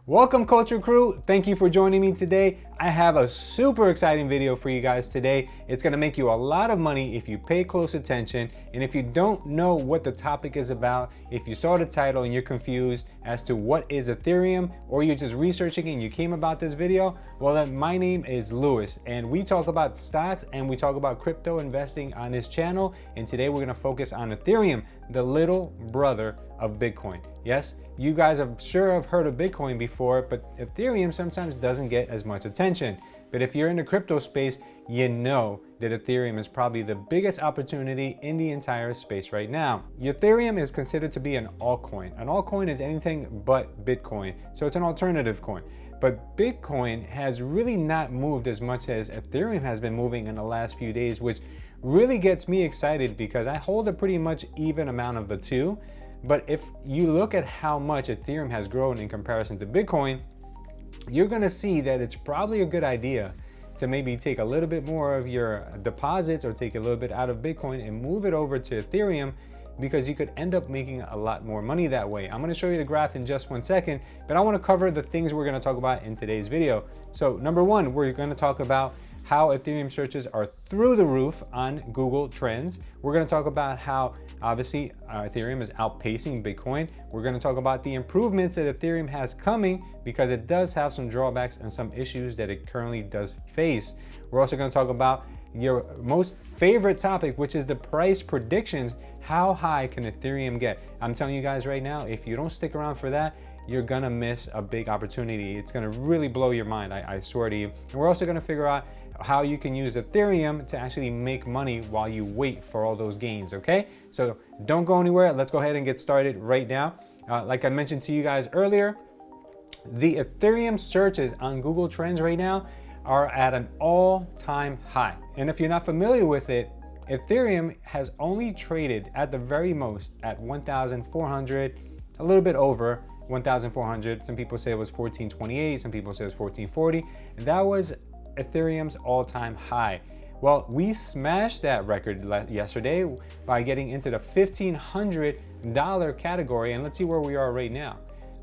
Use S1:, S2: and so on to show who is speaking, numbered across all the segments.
S1: Welcome Culture Crew, thank you for joining me today. I have a super exciting video for you guys today. It's gonna make you a lot of money if you pay close attention. And if you don't know what the topic is about, if you saw the title and you're confused as to what is Ethereum, or you're just researching and you came about this video, well then my name is Lewis and we talk about stocks and we talk about crypto investing on this channel. And today we're gonna focus on Ethereum, the little brother of Bitcoin. Yes, you guys have sure have heard of Bitcoin before, but Ethereum sometimes doesn't get as much attention. But if you're in the crypto space, you know that Ethereum is probably the biggest opportunity in the entire space right now. Ethereum is considered to be an altcoin. An altcoin is anything but Bitcoin, so it's an alternative coin. But Bitcoin has really not moved as much as Ethereum has been moving in the last few days, which really gets me excited because I hold a pretty much even amount of the two. But if you look at how much Ethereum has grown in comparison to Bitcoin, you're gonna see that it's probably a good idea to maybe take a little bit more of your deposits or take a little bit out of Bitcoin and move it over to Ethereum, because you could end up making a lot more money that way. I'm gonna show you the graph in just 1 second, but I wanna cover the things we're gonna talk about in today's video. So number one, we're gonna talk about how Ethereum searches are through the roof on Google Trends. We're gonna talk about how obviously Ethereum is outpacing Bitcoin. We're gonna talk about the improvements that Ethereum has coming, because it does have some drawbacks and some issues that it currently does face. We're also gonna talk about your most favorite topic, which is the price predictions. How high can Ethereum get? I'm telling you guys right now, if you don't stick around for that, you're gonna miss a big opportunity. It's gonna really blow your mind, I swear to you. And we're also gonna figure out how you can use Ethereum to actually make money while you wait for all those gains, okay? So don't go anywhere. Let's go ahead and get started right now. Like I mentioned to you guys earlier, the Ethereum searches on Google Trends right now are at an all-time high. And if you're not familiar with it, Ethereum has only traded at the very most at 1,400, a little bit over 1,400. Some people say it was 1,428, some people say it was 1,440. And that was Ethereum's all-time high. Well, we smashed that record yesterday by getting into the $1,500 category, and let's see where we are right now.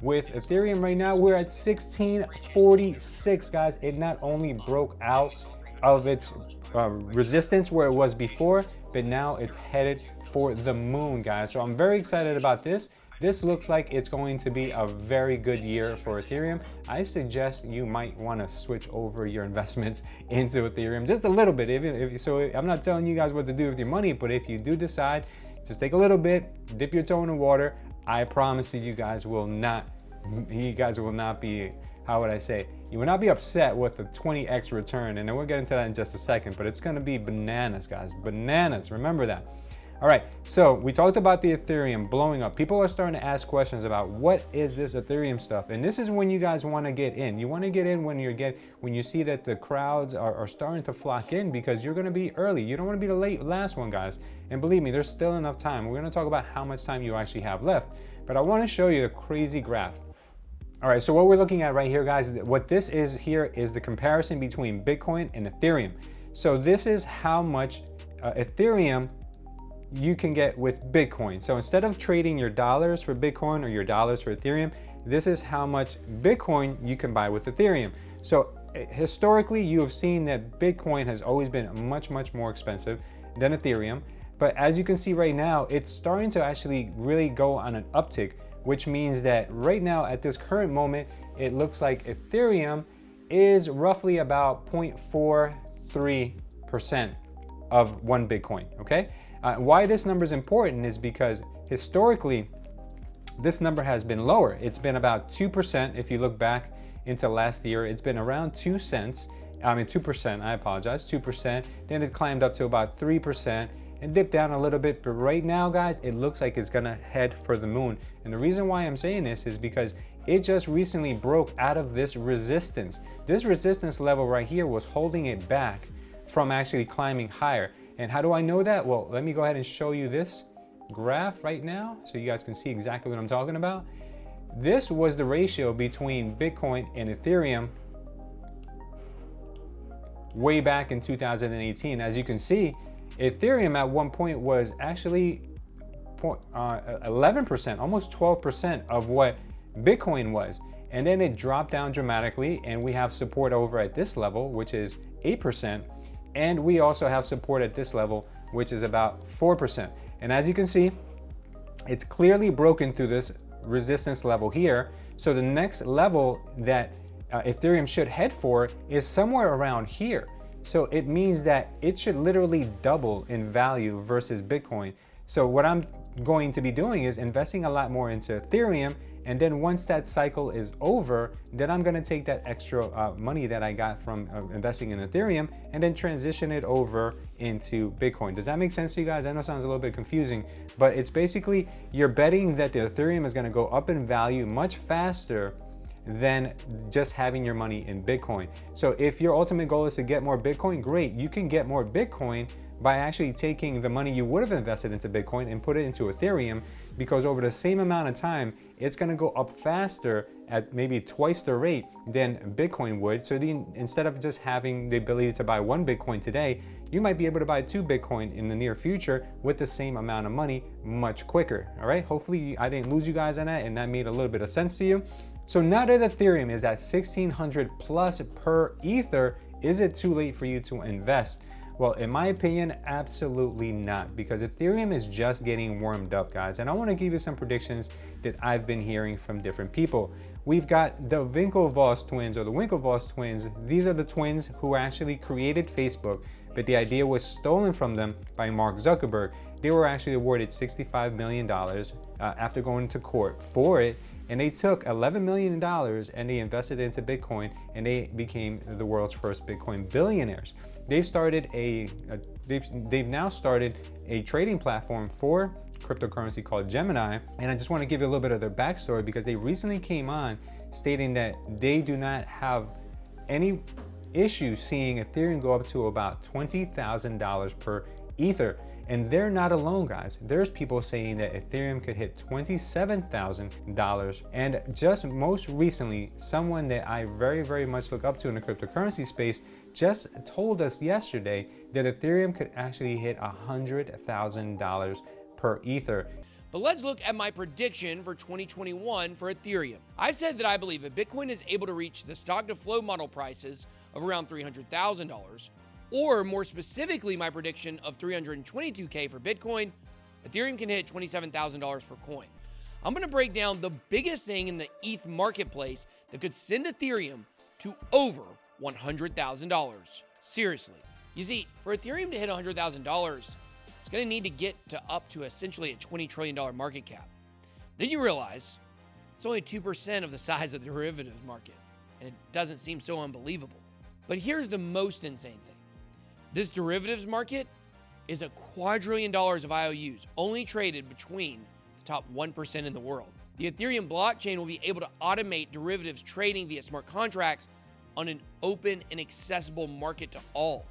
S1: With Ethereum right now, we're at 1,646, guys. It not only broke out of its resistance where it was before, but now it's headed for the moon, guys. So I'm very excited about this. This looks like it's going to be a very good year for Ethereum. I suggest you might want to switch over your investments into Ethereum just a little bit. So I'm not telling you guys what to do with your money, but if you do decide, just take a little bit, dip your toe in the water. I promise you guys will not be, how would I say, you will not be upset with the 20x return. And then we'll get into that in just a second, but it's going to be bananas, guys, bananas. Remember that. All right, so we talked about the Ethereum blowing up. People are starting to ask questions about what is this Ethereum stuff, and this is when you guys want to get in. You want to get in when you see that the crowds are starting to flock in, because you're going to be early. You don't want to be the last one, guys. And believe me, there's still enough time. We're going to talk about how much time you actually have left, but I want to show you a crazy graph. All right, so what we're looking at right here, guys, what this is here is the comparison between Bitcoin and Ethereum. So this is how much Ethereum you can get with Bitcoin. So instead of trading your dollars for Bitcoin or your dollars for Ethereum, this is how much Bitcoin you can buy with Ethereum. So historically, you have seen that Bitcoin has always been much more expensive than Ethereum. But as you can see right now, it's starting to actually really go on an uptick, which means that right now at this current moment, it looks like Ethereum is roughly about 0.43% of one Bitcoin, okay? Why this number is important is because historically, this number has been lower. It's been about 2%. If you look back into last year, it's been around 2 cents. 2%, I apologize, 2%. Then it climbed up to about 3% and dipped down a little bit. But right now, guys, it looks like it's gonna head for the moon. And the reason why I'm saying this is because it just recently broke out of this resistance. This resistance level right here was holding it back from actually climbing higher. And how do I know that? Well, let me go ahead and show you this graph right now so you guys can see exactly what I'm talking about. This was the ratio between Bitcoin and Ethereum way back in 2018. As you can see, Ethereum at one point was actually 11%, almost 12% of what Bitcoin was. and then it dropped down dramatically, and we have support over at this level, which is 8%, and we also have support at this level, which is about 4%. And as you can see, it's clearly broken through this resistance level here. So the next level that Ethereum should head for is somewhere around here. So it means that it should literally double in value versus Bitcoin. So what I'm going to be doing is investing a lot more into Ethereum, and then once that cycle is over, then I'm going to take that extra money that I got from investing in Ethereum and then transition it over into Bitcoin. Does that make sense to you guys? I know it sounds a little bit confusing, but it's basically you're betting that the Ethereum is going to go up in value much faster than just having your money in Bitcoin. So if your ultimate goal is to get more Bitcoin, great, you can get more Bitcoin by actually taking the money you would have invested into Bitcoin and put it into Ethereum, because over the same amount of time, it's gonna go up faster at maybe twice the rate than Bitcoin would. So instead of just having the ability to buy one Bitcoin today, you might be able to buy 2 Bitcoin in the near future with the same amount of money much quicker, all right? Hopefully I didn't lose you guys on that and that made a little bit of sense to you. So now that Ethereum is at 1600 plus per Ether, is it too late for you to invest? Well, in my opinion, absolutely not, because Ethereum is just getting warmed up, guys. And I want to give you some predictions that I've been hearing from different people. We've got the Winklevoss twins, or the Winklevoss twins. These are the twins who actually created Facebook, but the idea was stolen from them by Mark Zuckerberg. They were actually awarded $65 million after going to court for it. And they took $11 million and they invested into Bitcoin, and they became the world's first Bitcoin billionaires. They've now started a trading platform for cryptocurrency called Gemini. And I just want to give you a little bit of their backstory, because they recently came on stating that they do not have any issue seeing Ethereum go up to about $20,000 per Ether. And they're not alone, guys. There's people saying that Ethereum could hit $27,000. And just most recently, someone that I very, very much look up to in the cryptocurrency space just told us yesterday that Ethereum could actually hit $100,000 per Ether.
S2: But let's look at my prediction for 2021 for Ethereum. I said that I believe if Bitcoin is able to reach the stock to flow model prices of around $300,000, or more specifically, my prediction of $322K for Bitcoin, Ethereum can hit $27,000 per coin. I'm going to break down the biggest thing in the ETH marketplace that could send Ethereum to over $100,000. Seriously. You see, for Ethereum to hit $100,000, it's going to need to get to up to essentially a $20 trillion market cap. Then you realize it's only 2% of the size of the derivatives market, and it doesn't seem so unbelievable. But here's the most insane thing. This derivatives market is $2 quadrillion of IOUs only traded between the top 1% in the world. The Ethereum blockchain will be able to automate derivatives trading via smart contracts on an open and accessible market to all,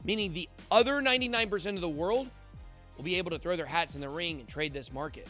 S2: meaning the other 99% of the world will be able to throw their hats in the ring and trade this market.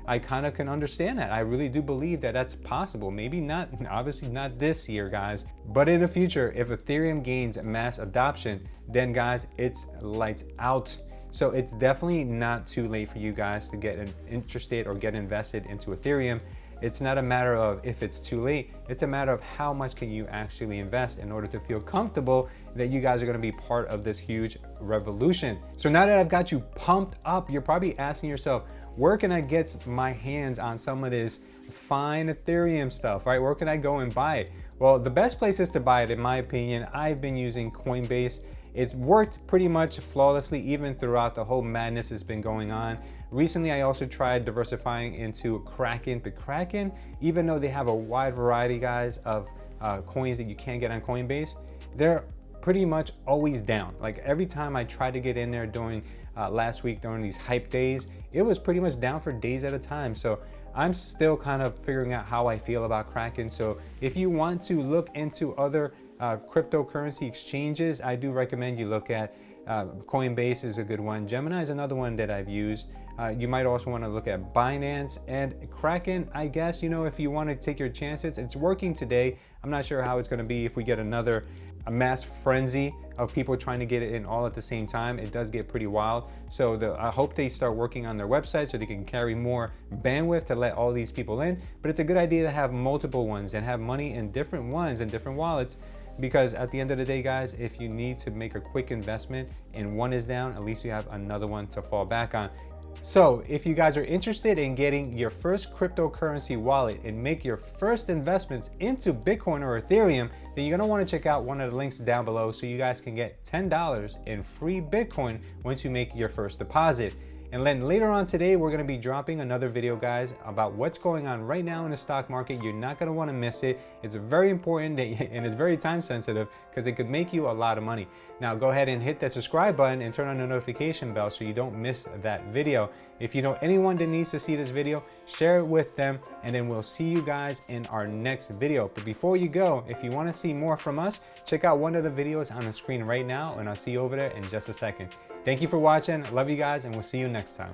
S1: I kind of can understand that. I really do believe that that's possible. Maybe not, obviously not this year, guys, but in the future, if Ethereum gains mass adoption, then guys, it's lights out. So it's definitely not too late for you guys to get interested or get invested into Ethereum. It's not a matter of if it's too late, it's a matter of how much can you actually invest in order to feel comfortable that you guys are gonna be part of this huge revolution. So now that I've got you pumped up, you're probably asking yourself, where can I get my hands on some of this fine Ethereum stuff, right? Where can I go and buy it? Well, the best places to buy it, in my opinion, I've been using Coinbase. It's worked pretty much flawlessly even throughout the whole madness that's been going on. Recently, I also tried diversifying into Kraken, but Kraken, even though they have a wide variety, guys, of coins that you can get on Coinbase, they're pretty much always down. Like every time I tried to get in there during last week during these hype days, it was pretty much down for days at a time. So I'm still kind of figuring out how I feel about Kraken. So if you want to look into other cryptocurrency exchanges, I do recommend you look at Coinbase is a good one. Gemini is another one that I've used. You might also want to look at Binance and Kraken, I guess, you know, if you want to take your chances. It's working today. I'm not sure how it's going to be if we get another mass frenzy of people trying to get it in all at the same time. It does get pretty wild. So I hope they start working on their website so they can carry more bandwidth to let all these people in. But it's a good idea to have multiple ones and have money in different ones and different wallets, because at the end of the day, guys, if you need to make a quick investment and one is down, at least you have another one to fall back on. So if you guys are interested in getting your first cryptocurrency wallet and make your first investments into Bitcoin or Ethereum, then you're gonna wanna check out one of the links down below so you guys can get $10 in free Bitcoin once you make your first deposit. And then later on today, we're gonna be dropping another video, guys, about what's going on right now in the stock market. You're not gonna wanna miss it. It's very important and it's very time sensitive because it could make you a lot of money. Now go ahead and hit that subscribe button and turn on the notification bell so you don't miss that video. If you know anyone that needs to see this video, share it with them, and then we'll see you guys in our next video. But before you go, if you wanna see more from us, check out one of the videos on the screen right now, and I'll see you over there in just a second. Thank you for watching. Love you guys, and we'll see you next time.